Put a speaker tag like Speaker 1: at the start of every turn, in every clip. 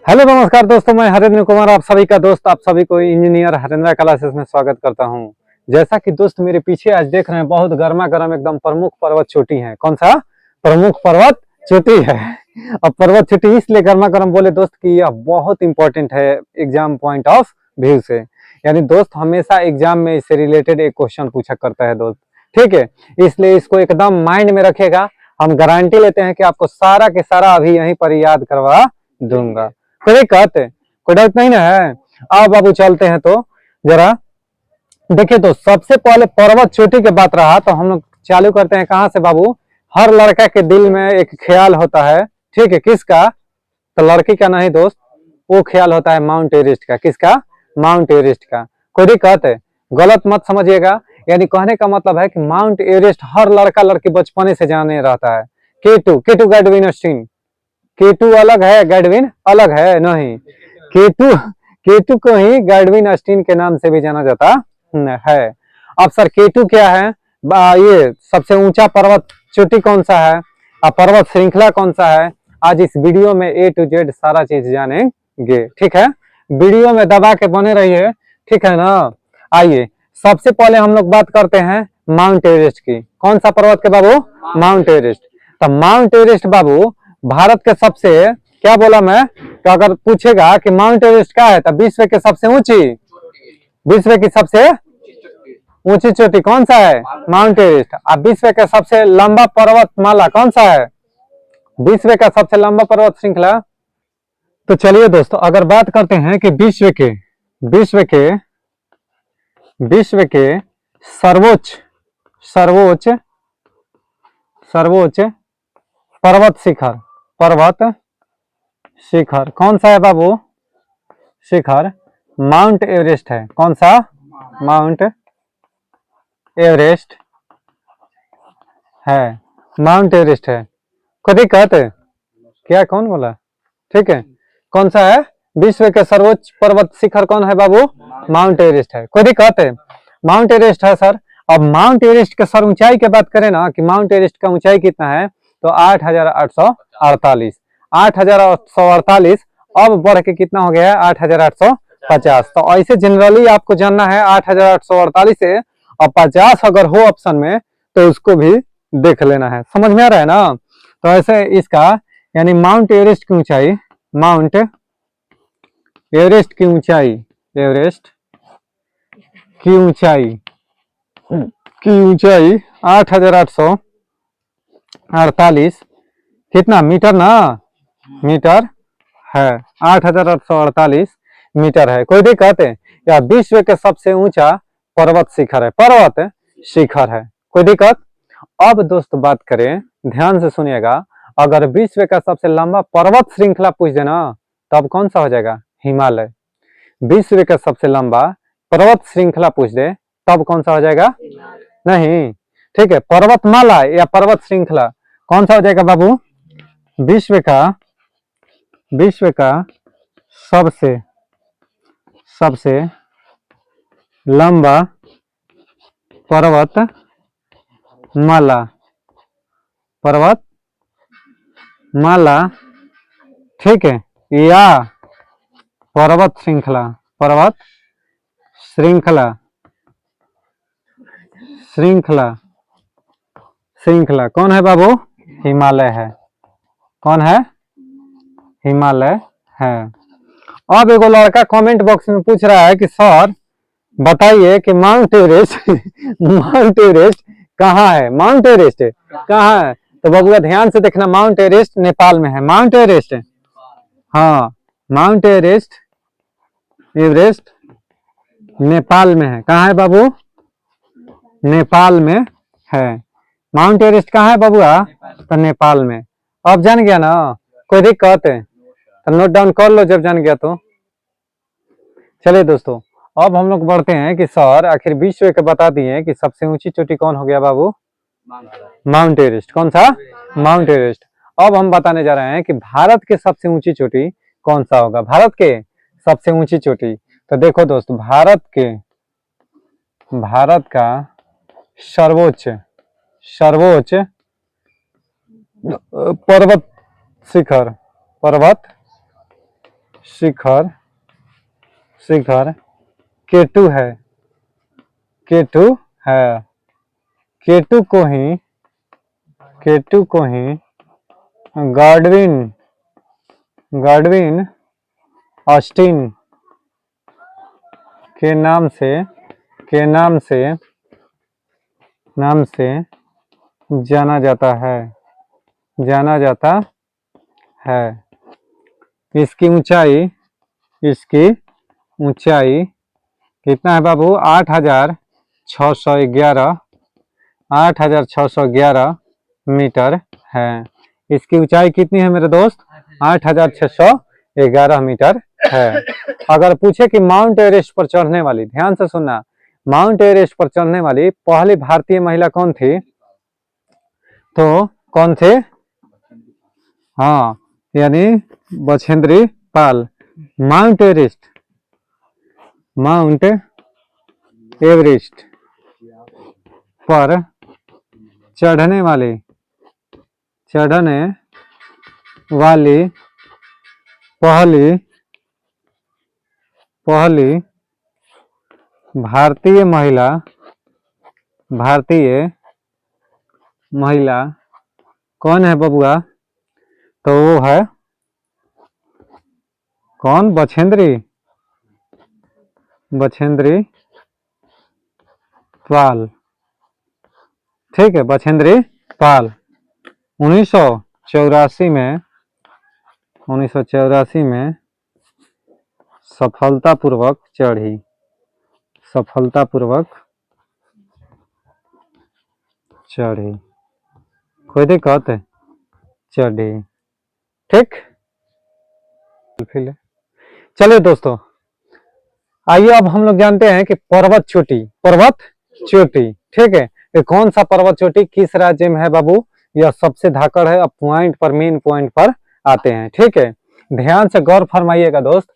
Speaker 1: Hello नमस्कार दोस्तों, मैं हरेंद्र कुमार आप सभी का दोस्त, आप सभी को इंजीनियर हरेंद्र क्लासेस में स्वागत करता हूं। जैसा कि दोस्त मेरे पीछे आज देख रहे हैं, बहुत गर्मा गर्म एकदम प्रमुख पर्वत चोटी है। कौन सा प्रमुख पर्वत चोटी है? अब पर्वत चोटी इसलिए गर्मा गर्म बोले दोस्त कि यह बहुत इंपॉर्टेंट है एग्जाम पॉइंट ऑफ व्यू से। यानी दोस्त हमेशा एग्जाम में इससे रिलेटेड एक क्वेश्चन पूछा करता है दोस्त, ठीक है। इसलिए इसको एकदम माइंड में रखेगा। हम गारंटी लेते हैं कि आपको सारा के सारा अभी यहीं पर याद करवा दूंगा। कोई दिक्कत कोई डाउट नहीं ना है? आओ बाबू चलते हैं तो जरा देखिए। तो सबसे पहले पर्वत चोटी की बात रहा तो हम लोग चालू करते हैं कहाँ से बाबू। हर लड़का के दिल में एक ख्याल होता है, ठीक है। किसका? तो लड़की का नहीं दोस्त, वो ख्याल होता है माउंट एवरेस्ट का। किसका? माउंट एवरेस्ट का। कोई दिक्कत है? गलत मत समझिएगा। यानी कहने का मतलब है कि माउंट एवरेस्ट हर लड़का लड़की बचपने से जाने रहता है। केटू गैडविन ऑस्टिन। केटू अलग है, गैडविन अलग है नहीं। केटू को ही गैडविन ऑस्टिन के नाम से भी जाना जाता है। अब सर केटू क्या है? ये सबसे ऊंचा पर्वत चोटी कौन सा है और पर्वत श्रृंखला कौन सा है? आज इस वीडियो में A to Z सारा चीज जानेंगे, ठीक है। वीडियो में दबा के बने रहिए, ठीक है ना। आइए सबसे पहले हम लोग बात करते हैं माउंट एवरेस्ट की। कौन सा पर्वत के बाबू? Mount Everest. तो माउंट एवरेस्ट बाबू भारत के सबसे, क्या बोला मैं, तो अगर पूछेगा कि माउंट एवरेस्ट क्या है तो विश्व के सबसे ऊंची, विश्व की सबसे ऊंची चोटी कौन सा है? Mount Everest. अब विश्व का सबसे लंबा पर्वत माला कौन सा है? विश्व का सबसे लंबा पर्वत श्रृंखला। तो चलिए दोस्तों अगर बात करते हैं कि विश्व के सर्वोच्च सर्वोच्च सर्वोच्च पर्वत शिखर कौन सा है बाबू? शिखर माउंट एवरेस्ट है। कौन सा? माउंट एवरेस्ट है। माउंट एवरेस्ट है। कोई दिक्कत है क्या? कौन बोला? ठीक है। कौन सा है? विश्व के सर्वोच्च पर्वत शिखर कौन है बाबू? माउंट एवरेस्ट है। कोई दिक्कत है? माउंट एवरेस्ट है सर। अब माउंट एवरेस्ट के सर ऊंचाई की बात करें ना कि माउंट एवरेस्ट का ऊंचाई कितना है तो 8,848। 8,848 अब बढ़ के कितना हो गया है? 8,850। तो ऐसे जनरली आपको जानना है 8,848 से और 50 अगर हो ऑप्शन में तो उसको भी देख लेना है। समझ में आ रहा है ना? तो ऐसे इसका यानी माउंट एवरेस्ट की ऊंचाई, माउंट एवरेस्ट की ऊंचाई, एवरेस्ट की ऊंचाई 8,848 कितना मीटर ना? मीटर है। 8,848 मीटर है। कोई दिक्कत है? या विश्व के सबसे ऊंचा पर्वत शिखर है, पर्वत शिखर है। कोई दिक्कत? अब दोस्त बात करें, ध्यान से सुनिएगा। अगर विश्व का सबसे लंबा पर्वत श्रृंखला पूछ देना तब कौन सा हो जाएगा? हिमालय। विश्व का सबसे लंबा पर्वत श्रृंखला पूछ दे तब कौन सा हो जाएगा? नहीं, ठीक है। पर्वतमाला या पर्वत श्रृंखला कौन सा हो जाएगा बाबू? विश्व का सबसे लंबा पर्वत माला, ठीक है, या पर्वत श्रृंखला कौन है बाबू? हिमालय है। कौन है? हिमालय है। अब एगो लड़का कमेंट बॉक्स में पूछ रहा है कि सर बताइए कि माउंट एवरेस्ट माउंट एवरेस्ट कहाँ है? माउंट एवरेस्ट कहाँ है? तो बाबू ध्यान से देखना, माउंट एवरेस्ट नेपाल में है। माउंट एवरेस्ट, हाँ, माउंट एवरेस्ट नेपाल में है। कहाँ है बाबू? नेपाल में है। माउंट एवरेस्ट कहाँ है बाबूआ? तो नेपाल में। अब जान गया ना? कोई दिक्कत है तो नोट डाउन कर लो जब जान गया तो। चलिए दोस्तों अब हम लोग बढ़ते हैं कि सर आखिर विश्व के बता दिए कि सबसे ऊंची चोटी कौन हो गया बाबू? Mount Everest. कौन सा? Mount Everest. अब हम बताने जा रहे हैं कि भारत के सबसे ऊंची चोटी कौन सा होगा? भारत के सबसे ऊंची चोटी। तो देखो दोस्त, भारत का सर्वोच्च पर्वत शिखर, शिखर केटू है, केटू है। केटू को ही गॉडविन, गॉडविन ऑस्टिन के नाम से, के नाम से, नाम से जाना जाता है, जाना जाता है। इसकी ऊंचाई, इसकी ऊंचाई कितना है बाबू? 8,611, 8,611 मीटर है। इसकी ऊंचाई कितनी है मेरे दोस्त? 8,611 मीटर है। अगर पूछे कि माउंट एवरेस्ट पर चढ़ने वाली, ध्यान से सुनना, माउंट एवरेस्ट पर चढ़ने वाली पहली भारतीय महिला कौन थी? तो कौन थे? हाँ, यानी Bachendri Pal. Mount Everest, mount Everest पर चढ़ने वाली, चढ़ने वाली पहली, पहली भारतीय महिला, भारतीय महिला कौन है बबुआ? तो वो है कौन? बछेंद्री, बछेंद्री पाल। ठीक है, बछेंद्री पाल 1984 में, 1984 में सफलतापूर्वक चढ़ी, सफलतापूर्वक चढ़ी, कोई दिक्कत है? चढ़ी। ठीक, चलिए दोस्तों, आइए अब हम लोग जानते हैं कि पर्वत चोटी, पर्वत चोटी, ठीक है, ये कौन सा पर्वत चोटी किस राज्य में है बाबू? यह सबसे धाकड़ है। अब पॉइंट पर, मेन पॉइंट पर आते हैं, ठीक है। ध्यान से गौर फरमाइएगा दोस्त।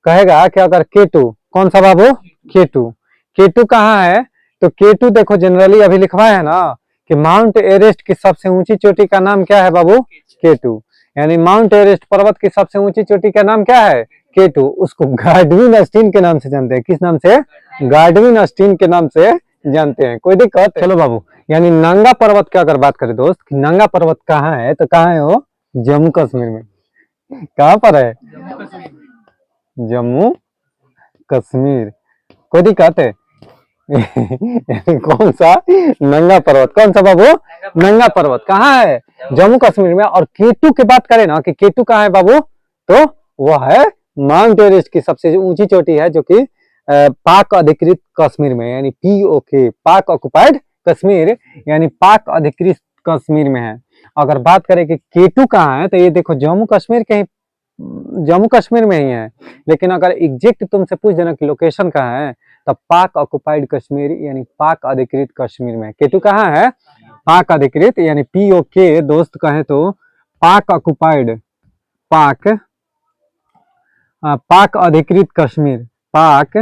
Speaker 1: कहेगा कि अगर केटू, कौन सा बाबू? केटू, केटू कहाँ है? तो केटू देखो जनरली अभी लिखवाया है ना कि माउंट एवरेस्ट की सबसे ऊंची चोटी का नाम क्या है बाबू? केटू। यानी माउंट एवरेस्ट पर्वत की सबसे ऊंची चोटी का नाम क्या है? केटू। उसको गार्डविन ऑस्टिन के नाम से जानते हैं। किस नाम से? गार्डविन ऑस्टिन के नाम से जानते हैं। कोई दिक्कत? चलो बाबू, यानी नंगा पर्वत की अगर बात करें दोस्त, नंगा पर्वत कहाँ है? तो कहाँ है वो? जम्मू कश्मीर में। कहाँ पर है? जम्मू कश्मीर। कोई दिक्कत है? कौन सा नंगा पर्वत? कौन सा बाबू? नंगा पर्वत कहाँ है? जम्मू कश्मीर में। और केटू की बात करें ना कि केटू कहाँ है बाबू? तो वह है माउंट एवरेस्ट की सबसे ऊंची चोटी है, जो कि पाक अधिकृत कश्मीर में, यानी POK, पाक ऑक्युपाइड कश्मीर, यानी पाक अधिकृत कश्मीर में है। अगर बात करें कि केटू कहाँ है, तो ये देखो जम्मू कश्मीर के ही, जम्मू कश्मीर में ही है। लेकिन अगर एग्जैक्ट तुमसे पूछ देना कि लोकेशन कहाँ है, तब पाक ऑक्युपाइड कश्मीर यानी पाक अधिकृत कश्मीर में। केटू कहाँ है? पाक अधिकृत यानी POK दोस्त कहे तो पाक ऑक्युपाइड, पाक, पाक अधिकृत कश्मीर, पाक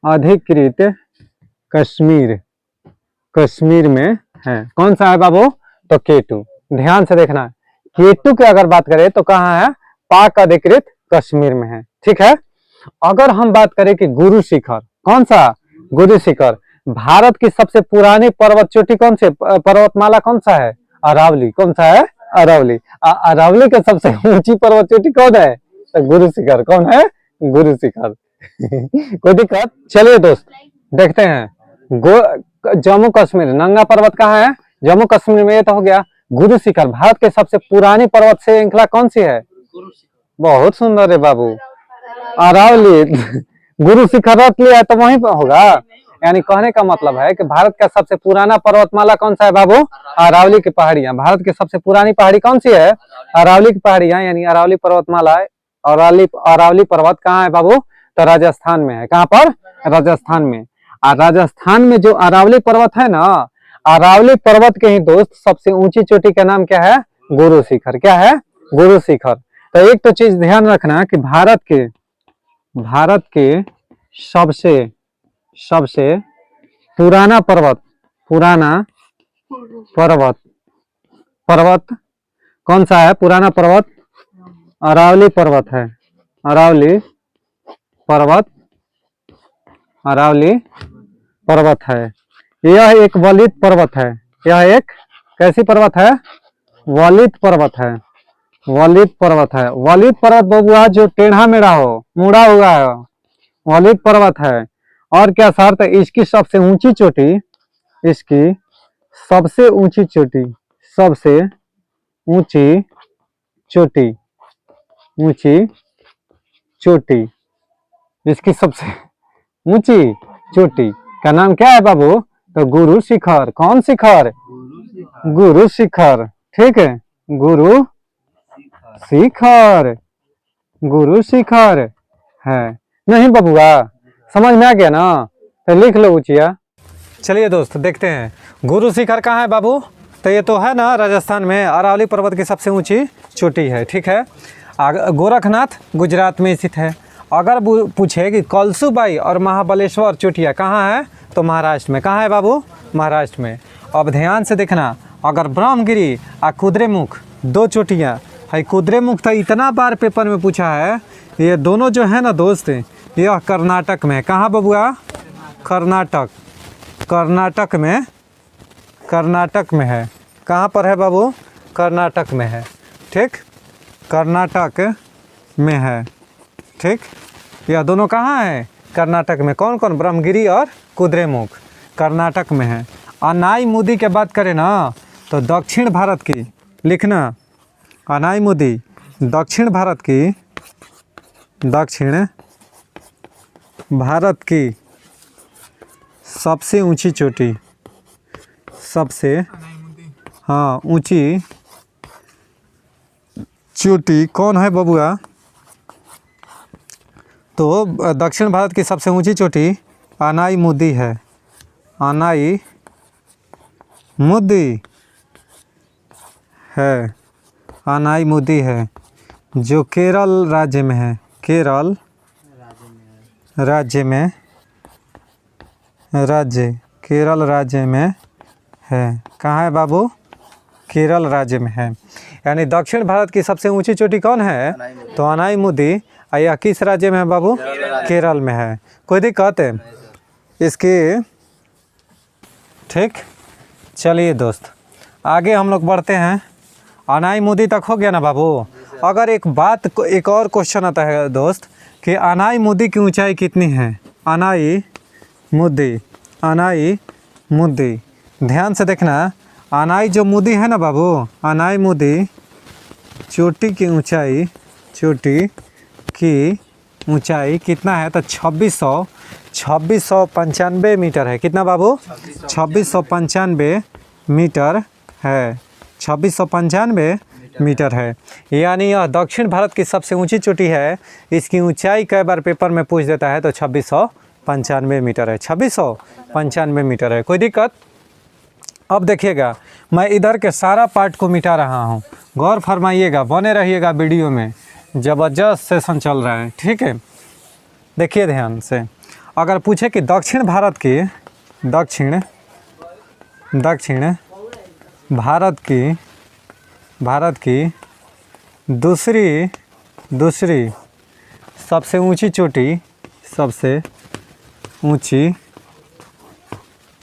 Speaker 1: अधिकृत कश्मीर, कश्मीर में है। कौन सा है बाबू? तो केटू। ध्यान से देखना, केटू की अगर बात करें तो कहाँ है? पाक अधिकृत कश्मीर में है। ठीक है। अगर हम बात करें कि गुरु शिखर, कौन सा? गुरु शिखर। भारत की सबसे पुरानी पर्वत चोटी कौन से पर्वतमाला कौन सा है? अरावली। कौन सा है? अरावली। अरावली का सबसे ऊंची पर्वत चोटी कौन है? तो गुरु शिखर। कौन है? गुरु शिखर। कोई दिक्कत? चलिए दोस्त देखते हैं। जम्मू कश्मीर नंगा पर्वत कहाँ है? जम्मू कश्मीर में। ये तो हो गया। गुरु शिखर भारत के सबसे पुरानी पर्वत श्रृंखला कौन सी है? बहुत सुंदर है बाबू, अरावली। गुरु शिखर रख लिया तो वहीं पर होगा। यानी कहने का मतलब है कि भारत का सबसे पुराना पर्वतमाला कौन सा है बाबू? अरावली की पहाड़ियां। भारत की सबसे पुरानी पहाड़ी कौन सी है? अरावली की पहाड़ियां, यानी अरावली पर्वतमाला है। अरावली पर्वत कहाँ है बाबू? तो राजस्थान में है। कहाँ पर? राजस्थान में। और राजस्थान में जो अरावली पर्वत है ना, अरावली पर्वत के ही दोस्त सबसे ऊंची चोटी का नाम क्या है? गुरु शिखर। क्या है? गुरु शिखर। तो एक तो चीज ध्यान रखना कि भारत के सबसे सबसे पुराना पर्वत, पुराना पर्वत, पर्वत कौन सा है? पुराना पर्वत अरावली पर्वत है। अरावली पर्वत, अरावली पर्वत है। यह एक वलित पर्वत है। यह एक कैसी पर्वत है? वलित पर्वत है। वलित पर्वत है। वलित पर्वत बबुआ जो टेढ़ा मेढ़ा हो, मुड़ा हुआ है, वलित पर्वत है। और क्या शर्त है? इसकी सबसे ऊंची चोटी, इसकी सबसे ऊंची चोटी, सबसे ऊंची चोटी, ऊंची चोटी, इसकी सबसे ऊंची चोटी का नाम क्या है बाबू? तो गुरु शिखर। कौन शिखर? गुरु शिखर। ठीक है, गुरु शिखर, गुरु शिखर है। नहीं बबुआ, समझ में आ गया ना? तो लिख लो ऊंचिया। चलिए दोस्त देखते हैं गुरु शिखर कहाँ है बाबू। तो ये तो है ना राजस्थान में, अरावली पर्वत की सबसे ऊंची चोटी है। ठीक है, गोरखनाथ गुजरात में स्थित है। अगर पूछे कि कलसूबाई और महाबलेश्वर चोटियाँ कहाँ है, तो महाराष्ट्र में। कहाँ है बाबू? महाराष्ट्र में। अब ध्यान से देखना, अगर ब्रह्मगिरी और कुद्रेमुख दो चोटियाँ है। कुद्रेमुख तो इतना बार पेपर में पूछा है, ये दोनों जो है ना दोस्त, यह कर्नाटक में है। कहाँ बबुआ? कर्नाटक, कर्नाटक में, कर्नाटक में है। कहाँ पर है बाबू? कर्नाटक में है। ठीक, कर्नाटक में है। ठीक, यह दोनों कहाँ है? कर्नाटक में। कौन कौन? ब्रह्मगिरी और कुद्रेमुख कर्नाटक में है। अनाईमुदी की बात करें ना, तो दक्षिण भारत की, लिखना अनाईमुदी दक्षिण भारत की, दक्षिण भारत की सबसे ऊंची चोटी, सबसे हाँ ऊंची चोटी कौन है बबुआ? तो दक्षिण भारत की सबसे ऊंची चोटी अनाईमुदी है। अनाईमुदी है, अनाईमुदी है, जो केरल राज्य में है। केरल राज्य में, राज्य केरल राज्य में है। कहाँ है बाबू? केरल राज्य में है। यानी दक्षिण भारत की सबसे ऊंची चोटी कौन है? तो अनाईमुदी। यह किस राज्य में है बाबू? केरल में है। कोई दिक्कत है इसकी? ठीक, चलिए दोस्त आगे हम लोग बढ़ते हैं। अनाईमुदी तक हो गया ना बाबू। अगर एक और क्वेश्चन आता है दोस्त कि अनाईमुदी की ऊंचाई कितनी है? अनाईमुदी, अनाईमुदी ध्यान से देखना। अनाई जो मुदी है ना बाबू, अनाईमुदी चोटी की ऊंचाई, चोटी की ऊंचाई कितना है? तो 2695 मीटर है। कितना बाबू? 2695 मीटर है। 2695 मीटर है। यानी यह दक्षिण भारत की सबसे ऊंची चोटी है। इसकी ऊंचाई कई बार पेपर में पूछ देता है, तो 2695 मीटर है। 2695 मीटर है। कोई दिक्कत? अब देखिएगा, मैं इधर के सारा पार्ट को मिटा रहा हूँ, गौर फरमाइएगा, बने रहिएगा वीडियो में, ज़बरदस्त सेशन चल रहा है। ठीक है, देखिए ध्यान से। अगर पूछे कि दक्षिण भारत की, दक्षिण भारत की दूसरी सबसे ऊंची चोटी, सबसे ऊंची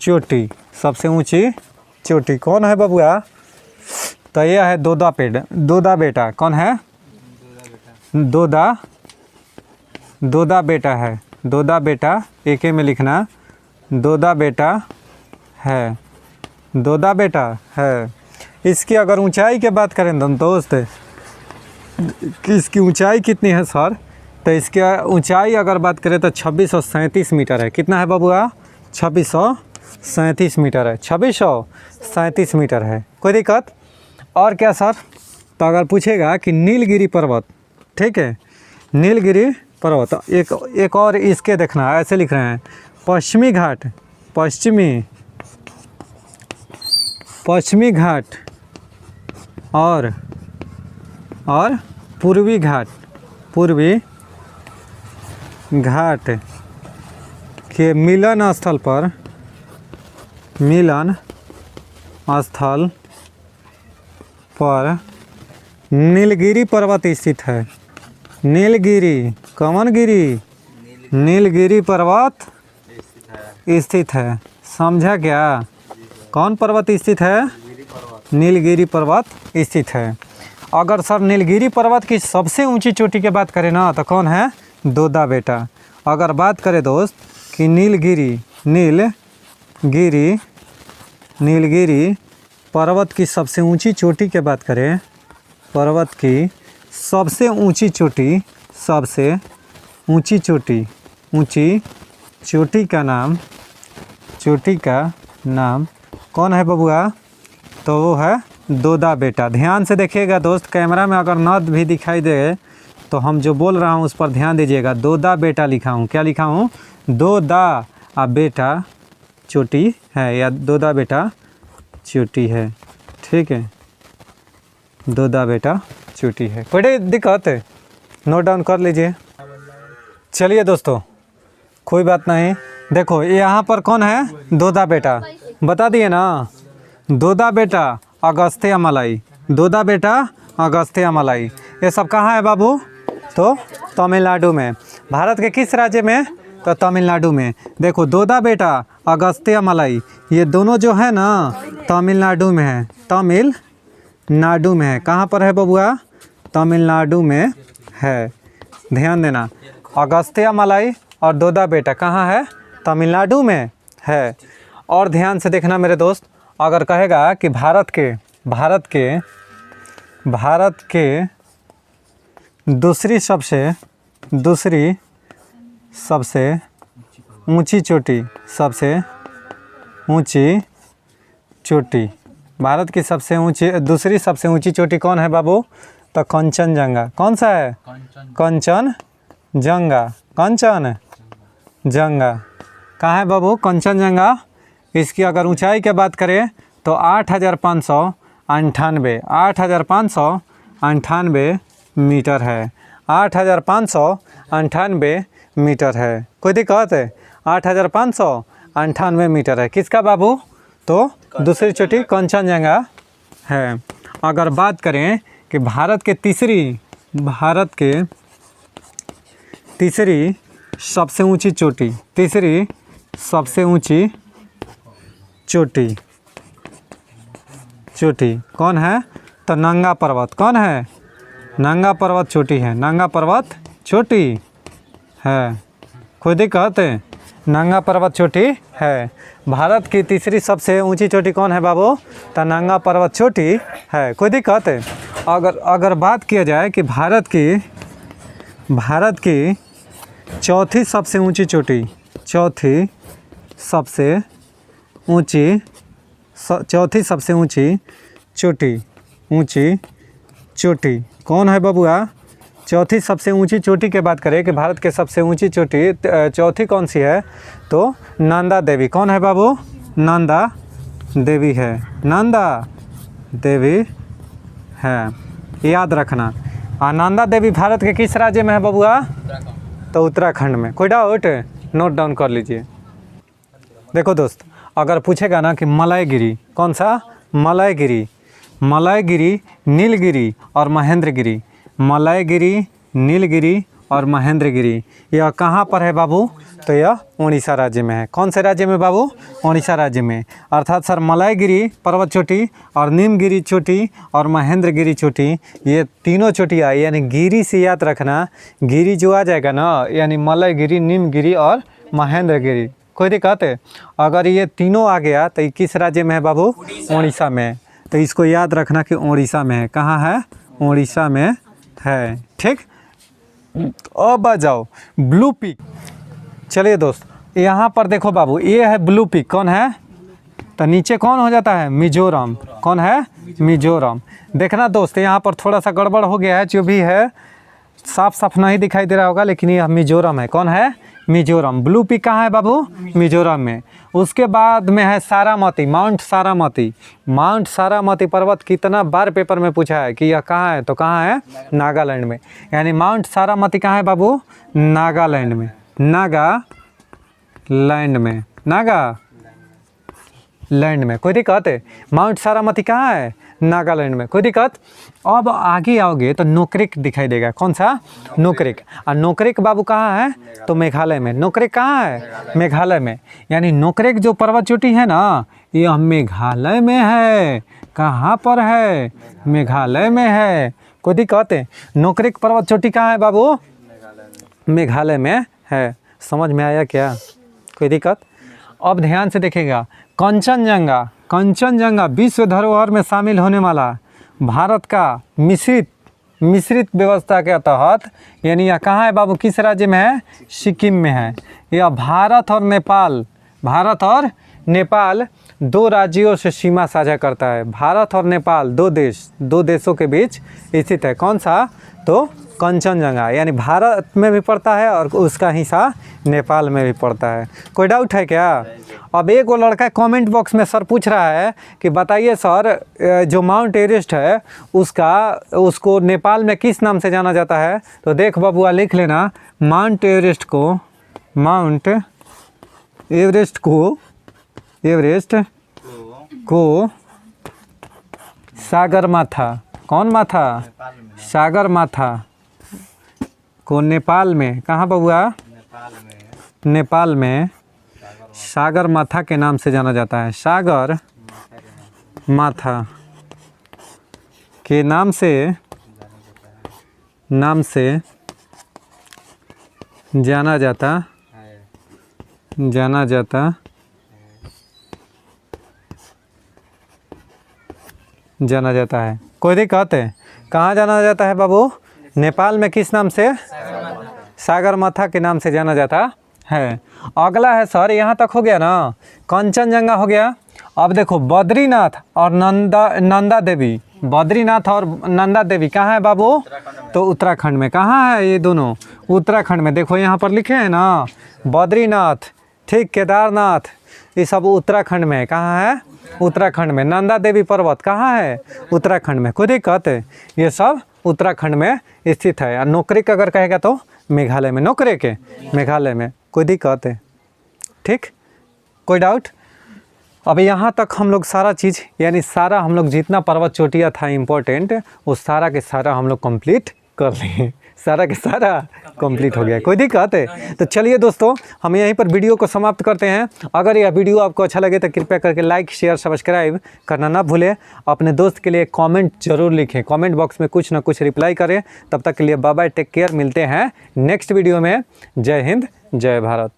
Speaker 1: चोटी, सबसे ऊंची चोटी कौन है बबुआ? तो यह है दोदा बेटा। कौन है? दोदा बेटा है। दोदा बेटा, एक में लिखना, दोदा बेटा है, दोदा बेटा है। इसकी अगर ऊंचाई की बात करें दोस्त, कि इसकी ऊंचाई कितनी है सर? तो इसकी ऊंचाई अगर बात करें तो 2637 मीटर है। कितना है बबुआ? 2637 मीटर है। 2637 मीटर है। कोई दिक्कत? और क्या सर? तो अगर पूछेगा कि नीलगिरी पर्वत, ठीक है, नीलगिरी पर्वत, एक और इसके देखना, ऐसे लिख रहे हैं, पश्चिमी घाट, पश्चिमी घाट और पूर्वी घाट के मिलन स्थल पर नीलगिरी पर्वत स्थित है। नीलगिरी कौन गिरी? नीलगिरी पर्वत स्थित है। समझा क्या? कौन पर्वत स्थित है? नीलगिरी पर्वत स्थित है। अगर सर नीलगिरी पर्वत की सबसे ऊंची चोटी की बात करें ना तो कौन है? दोदा बेटा। अगर बात करें दोस्त कि नीलगिरी पर्वत की सबसे ऊंची चोटी की बात करें, पर्वत की सबसे ऊंची चोटी का नाम कौन है बबुआ? तो वो है दोदा बेटा। ध्यान से देखिएगा दोस्त, कैमरा में अगर न भी दिखाई दे तो हम जो बोल रहा हूँ उस पर ध्यान दीजिएगा। दोदा बेटा लिखा हूँ। क्या लिखा हूँ? दोदा बेटा चोटी है या दोदा बेटा चोटी है। ठीक है, दोदा बेटा चोटी है। कोई दिक्कत है? नोट डाउन कर लीजिए। चलिए दोस्तों, कोई बात नहीं। देखो यहाँ पर कौन है? दोदा बेटा। बता दिए ना, दोदा बेटा अगस्त्य मलाई। दोदा बेटा अगस्त्य मलाई। ये सब कहाँ है बाबू? तो तमिलनाडु में। भारत के किस राज्य में? तो तमिलनाडु में। देखो दोदा बेटा अगस्त्य मलाई ये दोनों जो है ना तमिलनाडु में है। तमिलनाडु में है। कहाँ पर है बबुआ? तमिलनाडु में है। ध्यान देना, अगस्त्य मलाई और दोदा बेटा कहाँ है? तमिलनाडु में है। और ध्यान से देखना मेरे दोस्त, अगर कहेगा कि भारत के दूसरी सबसे ऊंची चोटी, भारत की दूसरी सबसे ऊंची चोटी कौन है बाबू? तो कंचनजंगा। कौन सा है? कंचनजंगा। कहाँ है बाबू कंचनजंगा? इसकी अगर ऊंचाई की बात करें तो 8,598 मीटर है। 8,598 मीटर है। कोई दिक्कत है? 8,598 मीटर है। किसका बाबू? तो दूसरी चोटी कंचनजंगा है। अगर बात करें कि भारत के तीसरी सबसे ऊंची चोटी कौन है? तो नंगा पर्वत। कौन है? नंगा पर्वत चोटी है। नंगा पर्वत चोटी है। कोई दिक्कत है? नंगा पर्वत चोटी है। भारत की तीसरी सबसे ऊंची चोटी कौन है बाबू? तो नंगा पर्वत चोटी है। कोई दिक्कत है? अगर बात किया जाए कि भारत की चौथी सबसे ऊंची चोटी कौन है बबुआ? चौथी सबसे ऊंची चोटी की बात करें कि भारत के सबसे ऊंची चोटी चौथी कौन सी है? तो नंदा देवी। कौन है बाबू? नंदा देवी है। नंदा देवी है, याद रखना। नंदा देवी भारत के किस राज्य में है बबुआ? तो उत्तराखंड में। कोई डाउट? नोट डाउन कर लीजिए। देखो दोस्त, अगर पूछेगा ना कि मलयगिरी कौन सा? मलयगिरी, नीलगिरी और महेंद्रगिरी। मलयगिरी, नीलगिरी और महेंद्रगिरी यह कहाँ पर है बाबू? तो यह उड़ीसा राज्य में है। कौन से राज्य में बाबू? उड़ीसा राज्य में। अर्थात सर मलयगिरी पर्वत चोटी और नीमगिरी चोटी और महेंद्रगिरी चोटी ये तीनों चोटियाँ, यानी गिरी से याद रखना। गिरी जो आ जाएगा ना, यानी मलयगिरी, नीमगिरी और महेंद्रगिरी। कोई दिक्कत है? अगर ये तीनों आ गया तो किस राज्य में है बाबू? उड़ीसा में। तो इसको याद रखना कि उड़ीसा में है। कहाँ है? उड़ीसा में है। ठीक। अब आ जाओ ब्लू पीक। चलिए दोस्त, यहाँ पर देखो बाबू, ये है ब्लू पीक। कौन है? तो नीचे कौन हो जाता है? मिजोरम। कौन है? मिजोरम। देखना दोस्त, यहाँ पर थोड़ा सा गड़बड़ हो गया है, जो भी है साफ नहीं दिखाई दे रहा होगा, लेकिन यह मिजोरम है। कौन है? मिजोरम। ब्लू पीक कहाँ है बाबू? मिजोरम में। उसके बाद में है सारामती, माउंट सारामती पर्वत कितना बार पेपर में पूछा है कि यह कहाँ है? तो कहाँ है? नागालैंड में। यानी माउंट सारामती कहाँ है बाबू? नागालैंड में। नागालैंड में। कोई दिक्कत है? माउंट सारामती कहाँ है? नागालैंड में, कोई दिक्कत। अब आगे आओगे तो नोकरेक दिखाई देगा, कौन सा, नोकरेक। और नोकरेक बाबू कहाँ है, तो मेघालय में। नोकरेक कहाँ है, मेघालय में। यानी नोकरेक जो पर्वत चोटी है ना, यह मेघालय में है। कहाँ पर है, मेघालय में है, कोई दिक्कत है। नोकरेक पर्वत चोटी कहाँ है बाबू, मेघालय में है। समझ में आया क्या, कोई दिक्कत। अब ध्यान से देखेगा, कंचनजंगा, कंचनजंगा विश्व धरोहर में शामिल होने वाला भारत का मिश्रित व्यवस्था के तहत, यानी यह कहाँ है बाबू, किस राज्य में है, सिक्किम में है। यह भारत और नेपाल दो राज्यों से सीमा साझा करता है। भारत और नेपाल दो देशों के बीच स्थित है। कौन सा, तो कंचनजंगा, यानी भारत में भी पड़ता है और उसका हिस्सा नेपाल में भी पड़ता है। कोई डाउट है क्या। अब एक वो लड़का कमेंट बॉक्स में सर पूछ रहा है कि बताइए सर, जो माउंट एवरेस्ट है उसको नेपाल में किस नाम से जाना जाता है। तो देख बबुआ, लिख लेना, माउंट एवरेस्ट को सागरमाथा, कौन माथा, सागरमाथा को नेपाल में, कहाँ बबुआ, नेपाल में सागरमाथा के नाम से जाना जाता है। सागरमाथा के नाम से जाना जाता है। कोई दिक्कत है, कहाँ जाना जाता है बाबू, नेपाल में किस नाम से, सागरमाथा के नाम से जाना जाता है। अगला है सर, यहाँ तक हो गया ना, कंचनजंगा हो गया। अब देखो बद्रीनाथ और नंदा देवी, बद्रीनाथ और नंदा देवी कहाँ है बाबू, तो उत्तराखंड में। कहाँ है ये दोनों, उत्तराखंड में। देखो यहाँ पर लिखे हैं ना, बद्रीनाथ, ठीक, केदारनाथ, ये सब उत्तराखंड में। कहाँ है, उत्तराखंड में। नंदा देवी पर्वत कहाँ है, उत्तराखंड में। कोई दिक्कत है, ये सब उत्तराखंड में स्थित है। और नोकरेक अगर कहेगा तो मेघालय में, नोकरेक है मेघालय में। कोई दिक्कत है, ठीक, कोई डाउट। अब यहाँ तक हम लोग सारा चीज़, यानी सारा हम लोग जितना पर्वत चोटियाँ था इम्पोर्टेंट, वो सारा के सारा हम लोग कंप्लीट कर लिए। सारा के सारा कंप्लीट हो गया, कोई दिक्कत है। तो चलिए दोस्तों, हम यहीं पर वीडियो को समाप्त करते हैं। अगर यह वीडियो आपको अच्छा लगे तो कृपया करके लाइक, शेयर, सब्सक्राइब करना ना भूलें। अपने दोस्त के लिए कमेंट जरूर लिखें, कमेंट बॉक्स में कुछ ना कुछ रिप्लाई करें। तब तक के लिए बाय बाय, टेक केयर, मिलते हैं नेक्स्ट वीडियो में। जय हिंद, जय भारत।